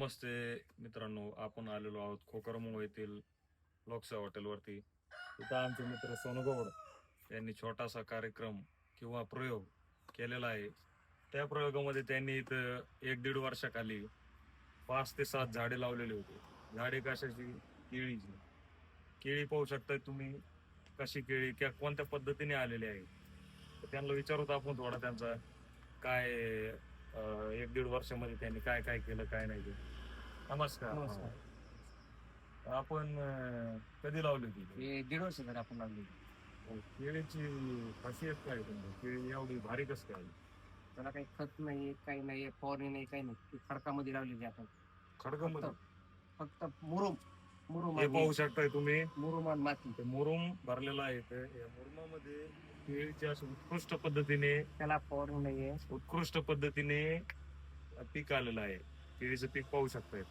नमस्ते मित्रांनो, आपण आलेलो आहोत खोकरमोह येथील लोकसेवा हॉटेलवरती. तिथं आमचे मित्र सोनू गौड यांनी छोटासा कार्यक्रम किंवा प्रयोग केलेला आहे. त्या प्रयोगामध्ये त्यांनी इथं 1-1.5 वर्षाखाली 5 ते 7 झाडे लावलेली होती. झाडे कशाची? केळीची. केळी पाहू शकताय तुम्ही, कशी केळी कोणत्या पद्धतीने आलेली आहे. तर त्यांना विचारूत आपण थोडा त्यांचा काय 1-1.5 वर्षामध्ये त्यांनी काय काय केलं काय नाही केलं. नमस्कार. नमस्कार. आपण कधी लावली होती केळी? हे 1.5 वर्ष झाले आपण लावली. केळीची खासियत काय आहे तुमची? केळी एवढी भारी कसं काय आली? त्याला काही खत नाही, काही नाही, फवारणी नाही, काही नाही. ती खडकामध्ये लावलेली आपण. खडकामध्ये फक्त मुरुम हे पाहू शकताय तुम्ही, मुरुम आणि माती. ते मुरुम भरलेला आहे. तर या मुरुमामध्ये केळीच्या अशा उत्कृष्ट पद्धतीने त्याला फवारणी नाहीये. उत्कृष्ट पद्धतीने पीक आलेलं आहे. केळीचं पीक पाहू शकताय.